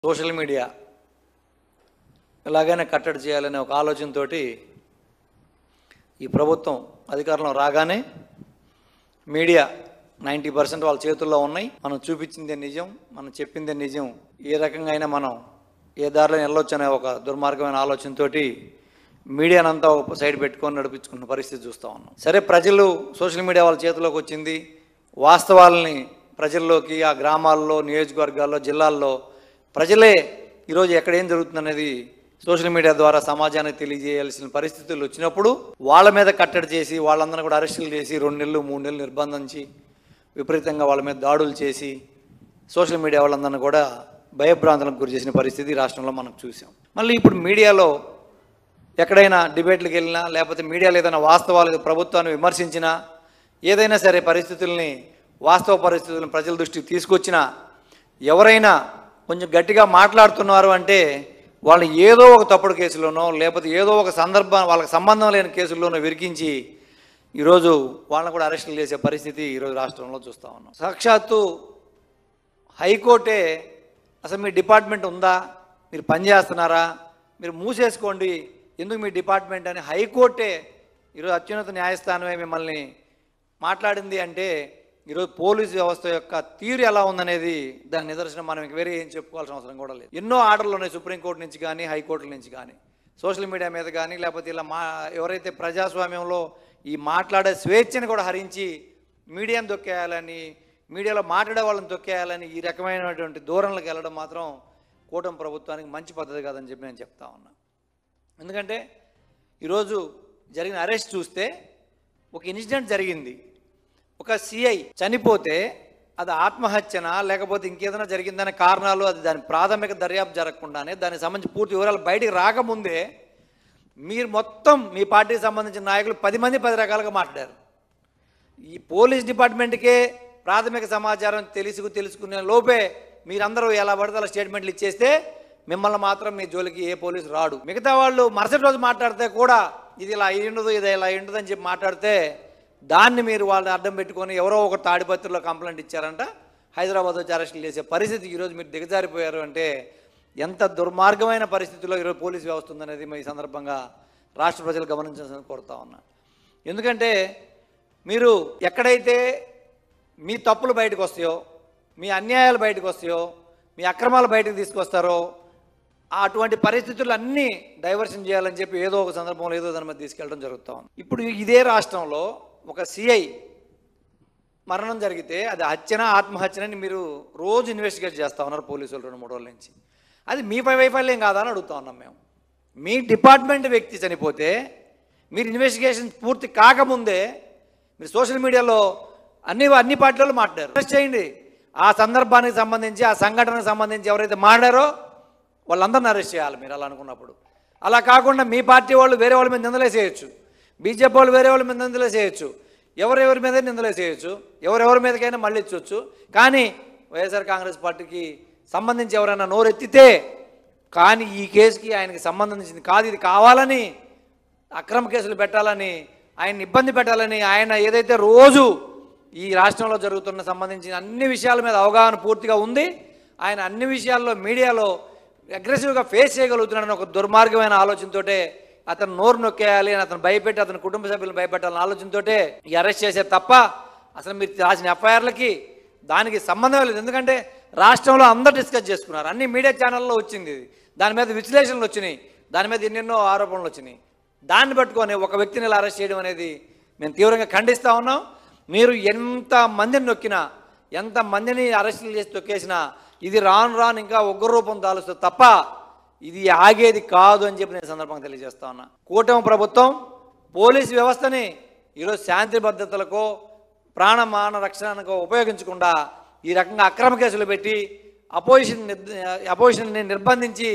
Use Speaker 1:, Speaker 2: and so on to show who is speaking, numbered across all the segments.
Speaker 1: Social media ఎలాగైనా కట్టడి చేయాలనే ఒక ఆలోచనతోటి ఈ ప్రభుత్వం అధికారంలో రాగానే మీడియా 90% వాళ్ళ చేతుల్లో ఉన్నాయి. మనం చూపించిందే నిజం, మనం చెప్పిందే నిజం, ఏ రకంగా అయినా మనం ఏ దారిలో వెళ్ళొచ్చనే ఒక దుర్మార్గమైన ఆలోచనతోటి మీడియానంతా ఒక సైడ్ పెట్టుకొని నడిపించుకున్న పరిస్థితి చూస్తూ ఉన్నాం. సరే, ప్రజలు సోషల్ మీడియా వాళ్ళ చేతిలోకి వచ్చింది, వాస్తవాలని ప్రజల్లోకి ఆ గ్రామాల్లో, నియోజకవర్గాల్లో, జిల్లాల్లో ప్రజలే ఈరోజు ఎక్కడ ఏం జరుగుతుందనేది సోషల్ మీడియా ద్వారా సమాజానికి తెలియజేయాల్సిన పరిస్థితులు వచ్చినప్పుడు వాళ్ళ మీద కట్టడి చేసి వాళ్ళందరినీ కూడా అరెస్టులు చేసి 2 నెలలు 3 నెలలు నిర్బంధించి విపరీతంగా వాళ్ళ మీద దాడులు చేసి సోషల్ మీడియా వాళ్ళందరినీ కూడా భయభ్రాంతులకు గురి చేసిన పరిస్థితి రాష్ట్రంలో మనం చూసాం. మళ్ళీ ఇప్పుడు మీడియాలో ఎక్కడైనా డిబేట్లకు వెళ్ళినా, లేకపోతే మీడియాలో ఏదైనా వాస్తవాలు ప్రభుత్వాన్ని విమర్శించినా, ఏదైనా సరే పరిస్థితుల్ని, వాస్తవ పరిస్థితులను ప్రజల దృష్టికి తీసుకొచ్చినా, ఎవరైనా కొంచెం గట్టిగా మాట్లాడుతున్నారు అంటే వాళ్ళు ఏదో ఒక తప్పుడు కేసులోనో లేకపోతే ఏదో ఒక సందర్భం వాళ్ళకి సంబంధం లేని కేసుల్లోనో విరికించి ఈరోజు వాళ్ళని కూడా అరెస్టులు చేసే పరిస్థితి ఈరోజు రాష్ట్రంలో చూస్తూ ఉన్నాం. సాక్షాత్తు హైకోర్టే అసలు మీ డిపార్ట్మెంట్ ఉందా, మీరు పనిచేస్తున్నారా, మీరు మూసేసుకోండి, ఎందుకు మీ డిపార్ట్మెంట్ అని హైకోర్టే ఈరోజు అత్యున్నత న్యాయస్థానమే మిమ్మల్ని మాట్లాడింది అంటే ఈరోజు పోలీసు వ్యవస్థ యొక్క తీరు ఎలా ఉందనేది దాని నిదర్శనం. మనం వేరే ఏం చెప్పుకోవాల్సిన అవసరం కూడా లేదు. ఎన్నో ఆర్డర్లు ఉన్నాయి సుప్రీంకోర్టు నుంచి కానీ, హైకోర్టుల నుంచి కానీ, సోషల్ మీడియా మీద కానీ, లేకపోతే ఇలా ఎవరైతే ప్రజాస్వామ్యంలో ఈ మాట్లాడే స్వేచ్ఛను కూడా హరించి మీడియాను తొక్కేయాలని, మీడియాలో మాట్లాడే వాళ్ళని తొక్కేయాలని ఈ రకమైనటువంటి ధోరణులకు వెళ్ళడం మాత్రం కూటమి ప్రభుత్వానికి మంచి పద్ధతి కాదని చెప్పి నేను చెప్తా ఉన్నా. ఎందుకంటే ఈరోజు జరిగిన అరెస్ట్ చూస్తే ఒక ఇన్సిడెంట్ జరిగింది, ఒక సిఐ చనిపోతే అది ఆత్మహత్యనా లేకపోతే ఇంకేదైనా జరిగిందనే కారణాలు, అది దాని ప్రాథమిక దర్యాప్తు జరగకుండానే దానికి సంబంధించి పూర్తి వివరాలు బయటికి రాకముందే మీరు మొత్తం మీ పార్టీకి సంబంధించిన నాయకులు 10 మంది 10 రకాలుగా మాట్లాడారు. ఈ పోలీస్ డిపార్ట్మెంట్కే ప్రాథమిక సమాచారం తెలుసుకునే లోపే మీరందరూ ఎలా పడితే అలా స్టేట్మెంట్లు ఇచ్చేస్తే మిమ్మల్ని మాత్రం మీ జోలికి ఏ పోలీసు రాడు. మిగతా వాళ్ళు మరుసటి రోజు మాట్లాడితే కూడా ఇది ఇలా అయ్యిండదు, ఇది ఇలా అయ్యిండదు అని చెప్పి మాట్లాడితే దాన్ని మీరు వాళ్ళని అడ్డం పెట్టుకొని ఎవరో ఒక తాడిపత్రిలో కంప్లైంట్ ఇచ్చారంట, హైదరాబాద్ వచ్చి అరెస్టులు చేసే పరిస్థితికి ఈరోజు మీరు దిగజారిపోయారు అంటే ఎంత దుర్మార్గమైన పరిస్థితుల్లో ఈరోజు పోలీసు వ్యవస్థ ఉందనేది ఈ సందర్భంగా రాష్ట్ర ప్రజలు గమనించాల్సింది కోరుతా ఉన్నా. ఎందుకంటే మీరు ఎక్కడైతే మీ తప్పులు బయటకు వస్తాయో, మీ అన్యాయాలు బయటకు వస్తాయో, మీ అక్రమాలు బయటకు తీసుకొస్తారో అటువంటి పరిస్థితులు అన్నీ డైవర్షన్ చేయాలని చెప్పి ఏదో ఒక సందర్భంలో ఏదో దాని మీద తీసుకెళ్ళడం జరుగుతూ ఉంది. ఇప్పుడు ఇదే రాష్ట్రంలో ఒక సిఐ మరణం జరిగితే అది హత్యనా ఆత్మహత్యనని మీరు రోజు ఇన్వెస్టిగేట్ చేస్తూ ఉన్నారు పోలీసులు 2-3 రోజుల నుంచి. అది మీ వైఫల్యం కాదా అని అడుగుతా ఉన్నాం మేము. మీ డిపార్ట్మెంట్ వ్యక్తి చనిపోతే మీరు ఇన్వెస్టిగేషన్ పూర్తి కాకముందే మీరు సోషల్ మీడియాలో అన్ని పార్టీలలో మాట్లాడారు. అరెస్ట్ చేయండి, ఆ సందర్భానికి సంబంధించి ఆ సంఘటనకు సంబంధించి ఎవరైతే మాట్లాడారో వాళ్ళందరిని అరెస్ట్ చేయాలి మీరు అలా అనుకున్నప్పుడు. అలా కాకుండా మీ పార్టీ వాళ్ళు వేరే వాళ్ళ మీద నిందలేసేయచ్చు, బీజేపీ వాళ్ళు వేరే వాళ్ళ మీద నిందలేసేయచ్చు, ఎవరెవరి మీద నిందలేసేయచ్చు, ఎవరెవరి మీదకైనా మళ్ళీ ఇచ్చవచ్చు. కానీ వైఎస్ఆర్ కాంగ్రెస్ పార్టీకి సంబంధించి ఎవరైనా నోరెత్తితే కానీ ఈ కేసుకి ఆయనకి సంబంధించింది కాదు, ఇది కావాలని అక్రమ కేసులు పెట్టాలని, ఆయన్ని ఇబ్బంది పెట్టాలని, ఆయన ఏదైతే రోజు ఈ రాష్ట్రంలో జరుగుతున్న సంబంధించిన అన్ని విషయాల మీద అవగాహన పూర్తిగా ఉంది, ఆయన అన్ని విషయాల్లో మీడియాలో అగ్రెసివ్గా ఫేస్ చేయగలుగుతున్నాడని ఒక దుర్మార్గమైన ఆలోచనతోటే అతను నోరు నొక్కేయాలి అని, అతను భయపెట్టి అతని కుటుంబ సభ్యులను భయపెట్టాలని ఆలోచనతోటే ఈ అరెస్ట్ చేసే తప్ప అసలు మీరు రాసిన ఎఫ్ఐఆర్లకి దానికి సంబంధం లేదు. ఎందుకంటే రాష్ట్రంలో అందరూ డిస్కస్ చేసుకున్నారు, అన్ని మీడియా ఛానల్లో వచ్చింది ఇది, దాని మీద విశ్లేషణలు వచ్చినాయి, దాని మీద ఎన్నెన్నో ఆరోపణలు వచ్చినాయి. దాన్ని పట్టుకొని ఒక వ్యక్తిని ఇలా అరెస్ట్ చేయడం అనేది మేము తీవ్రంగా ఖండిస్తూ ఉన్నాం. మీరు ఎంత మందిని నొక్కినా, ఎంత మందిని అరెస్టులు చేసి తొక్కేసినా ఇది రాను ఇంకా ఉగ్రరూపం దాలుస్తుంది తప్ప ఇది ఆగేది కాదు అని చెప్పి నేను సందర్భంగా తెలియజేస్తా ఉన్నా. కూటమి ప్రభుత్వం పోలీసు వ్యవస్థని ఈరోజు శాంతి భద్రతలకో ప్రాణమాన రక్షణకో ఉపయోగించకుండా ఈ రకంగా అక్రమ కేసులు పెట్టి అపోజిషన్ని నిర్బంధించి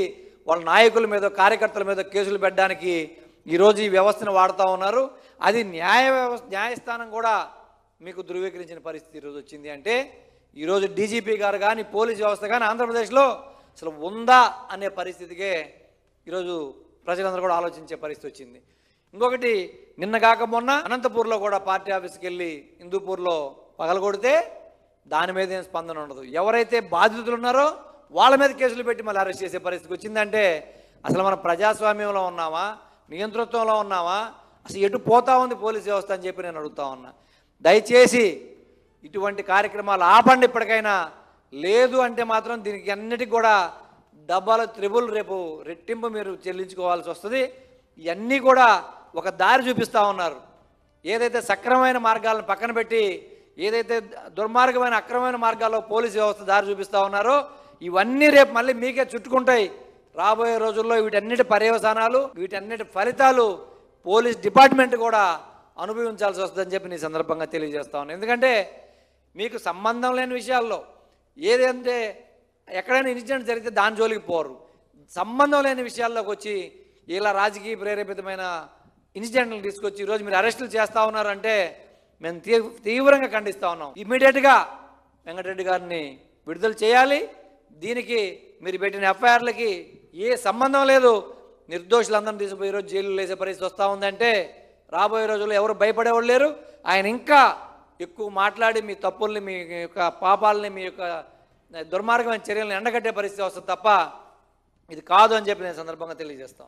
Speaker 1: వాళ్ళ నాయకుల మీద కార్యకర్తల మీద కేసులు పెట్టడానికి ఈరోజు ఈ వ్యవస్థను వాడుతూ ఉన్నారు. అది న్యాయస్థానం కూడా మీకు ధృవీకరించిన పరిస్థితి ఈరోజు వచ్చింది అంటే ఈరోజు డీజీపీ గారు కానీ పోలీస్ వ్యవస్థ కానీ ఆంధ్రప్రదేశ్లో అసలు ఉందా అనే పరిస్థితికే ఈరోజు ప్రజలందరూ కూడా ఆలోచించే పరిస్థితి వచ్చింది. ఇంకొకటి, నిన్న కాక మొన్న అనంతపూర్లో కూడా పార్టీ ఆఫీస్కి వెళ్ళి హిందూపూర్లో పగలగొడితే దాని మీద ఏం స్పందన ఉండదు. ఎవరైతే బాధితులు ఉన్నారో వాళ్ళ మీద కేసులు పెట్టి మళ్ళీ అరెస్ట్ చేసే పరిస్థితికి వచ్చిందంటే అసలు మనం ప్రజాస్వామ్యంలో ఉన్నామా, నియంతృత్వంలో ఉన్నామా, అసలు ఎటు పోతా ఉంది పోలీస్ వ్యవస్థ అని చెప్పి నేను అడుగుతా ఉన్నా. దయచేసి ఇటువంటి కార్యక్రమాలు ఆపండి ఇప్పటికైనా. లేదు అంటే మాత్రం దీనికి అన్నిటికీ కూడా డబ్బాలు త్రిబుల్ రేపు రెట్టింపు మీరు చెల్లించుకోవాల్సి వస్తుంది. ఇవన్నీ కూడా ఒక దారి చూపిస్తూ ఉన్నారు. ఏదైతే సక్రమమైన మార్గాలను పక్కన పెట్టి ఏదైతే దుర్మార్గమైన అక్రమమైన మార్గాల్లో పోలీసు వ్యవస్థ దారి చూపిస్తూ ఉన్నారో ఇవన్నీ రేపు మళ్ళీ మీకే చుట్టుకుంటాయి. రాబోయే రోజుల్లో వీటన్నిటి పర్యవసానాలు, వీటన్నిటి ఫలితాలు పోలీస్ డిపార్ట్మెంట్ కూడా అనుభవించాల్సి వస్తుందని చెప్పి ఈ సందర్భంగా తెలియజేస్తా ఉన్నాను. ఎందుకంటే మీకు సంబంధం లేని విషయాల్లో ఏదంటే ఎక్కడైనా ఇన్సిడెంట్ జరిగితే దాని జోలికి పోరు. సంబంధం లేని విషయాల్లోకి వచ్చి ఇలా రాజకీయ ప్రేరేపితమైన ఇన్సిడెంట్లు తీసుకొచ్చి ఈరోజు మీరు అరెస్టులు చేస్తూ ఉన్నారంటే మేము తీవ్రంగా ఖండిస్తూ ఉన్నాం. ఇమ్మీడియట్గా వెంకటరెడ్డి గారిని విడుదల చేయాలి. దీనికి మీరు పెట్టిన ఎఫ్ఐఆర్లకి ఏ సంబంధం లేదు. నిర్దోషులందరినీ తీసుకుపోయి ఈరోజు జైలు వేసే పరిస్థితి వస్తూ ఉందంటే రాబోయే రోజుల్లో ఎవరు భయపడేవాళ్ళు లేరు. ఆయన ఇంకా ఎక్కువ మాట్లాడి మీ తప్పుల్ని, మీ యొక్క పాపాలని, మీ యొక్క దుర్మార్గమైన చర్యలను ఎండగట్టే పరిస్థితి వస్తుంది తప్ప ఇది కాదు అని చెప్పి నేను సందర్భంగా తెలియజేస్తాను.